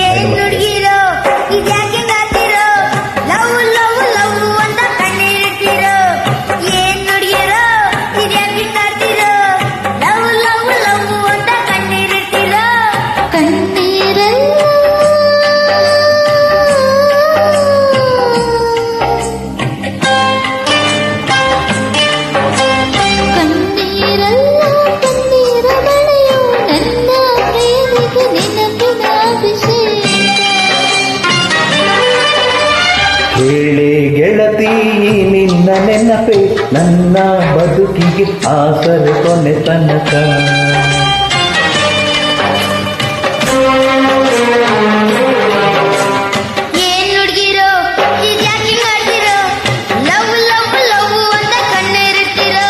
ಏನ್ ನುಡ್ಗಿರೋ ಇದ್ಯಾಕೆ ಕಾತಿರೋ love love love ಅಂತ ಕಣ್ಣೀರಿಟ್ಟಿರೋ ಏನ್ ನುಡ್ಗಿರೋ ಇದ್ಯಾಕೆ ಕಾತಿರೋ ಲವ್ ಲವ್ ಲವ್ ಅಂತ ಕಣ್ಣೀರಿಟ್ಟಿರೋ ಹೇಳೆ ಗೆಳತಿ ನಿನ್ನ ನೆನಪೆ ನನ್ನ ಬದುಕಿಗೆ ಆಸರೆ ಕೊನೆ ತನಕ ಏನ್ ನುಡ್ಗಿರೋ ಇದ್ಯಾಕೆ ಕಾತಿರೋ ಲವ್ ಲವ್ ಲವ್ ಅಂತ ಕಣ್ಣೀರಿಟ್ಟಿರೋ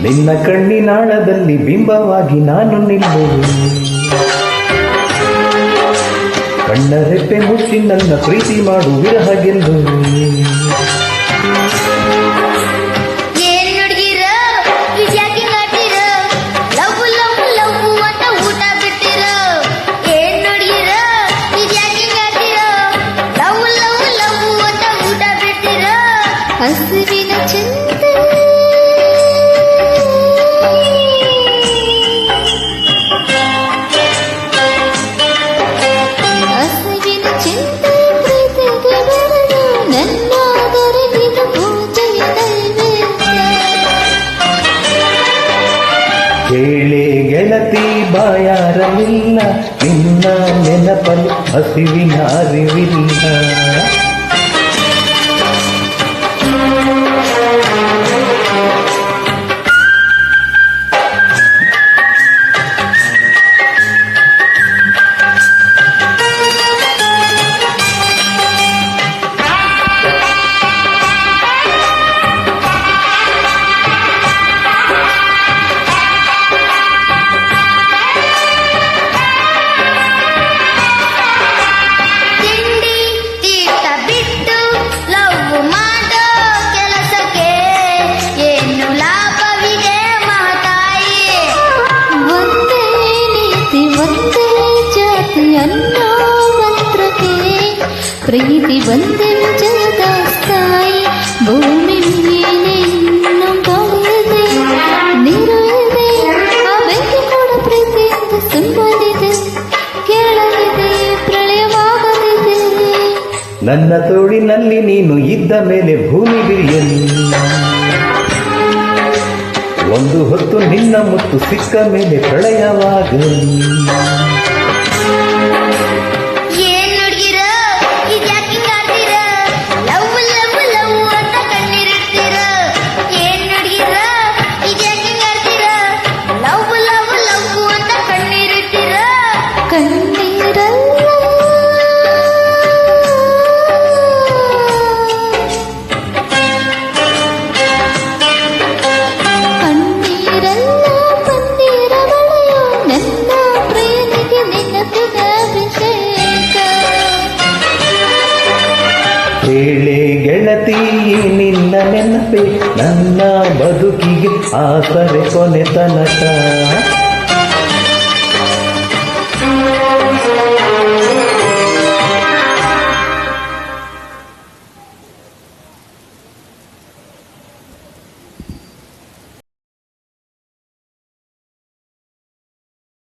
ನಿನ್ನ ಕಣ್ಣಿನಾಳದಲ್ಲಿ ಬಿಂಬವಾಗಿ ನಾನು ನಿಲ್ಲುವೆ ಕಣ್ಣರೆಪ್ಪೆ ಮುಚ್ಚಿ ನನ್ನ ಪ್ರೀತಿ ಮಾಡು ವಿರಹ ಗೆಲ್ಲುವೆ ಏನ್ ನುಡ್ಗಿರೋ ಇದ್ಯಾಕೆ ಕಾತಿರೋ ಲವ್ ಲವ್ ಲವ್ ಅಂತ ಊಟ ಬಿಟ್ಟಿರೋ ಏನ್ ನುಡ್ಗಿರೋ ಇದ್ಯಾಕೆ ಕಾತಿರೋ ಲವ್ ಲವ್ ಲವ್ ಅಂತ ಊಟ ಬಿಟ್ಟಿರೋ ಹಸುವಿನ ಚಿಂತೆ ಹೇಳೆ ಗೆಳತಿ ಬಾಯಾರಲಿಲ್ಲ ನಿನ್ನ ನೆನಪಲ್ಲಿ ಹಸಿವಿನ ಅರಿವಿಲ್ಲ ಪ್ರೀತಿ ಬಂದೆ ಜಗದ ಸ್ಥಾಯಿ ಭೂಮಿ ಮೇಲೆ ಇನ್ನು ಕಾಣಿದೆ ನೀರು ಇದೆ ಆ ಬೆಂಕಿ ಕೂಡ ಪ್ರೀತಿಯಿಂದ ಸುಮ್ಮನಿದೆ ಕೇಳಲಿದೆ ಪ್ರಳಯವಾಗಲಿದೆ ನನ್ನ ತೋಳಿನಲ್ಲಿ ನೀನು ಇದ್ದ ಮೇಲೆ ಭೂಮಿ ಬಿರಿಯಲಿಲ್ಲ ಒಂದು ಹೊತ್ತು ನಿನ್ನ ಮುತ್ತು ಸಿಕ್ಕ ಮೇಲೆ ಪ್ರಳಯವಾಗಲಿಲ್ಲ ಹೇಳೆ ಗೆಳತಿ ನಿನ್ನ ನೆನಪೆ ನನ್ನ ಬದುಕಿಗೆ ಆಸರೆ ಕೊನೆ ತನಕ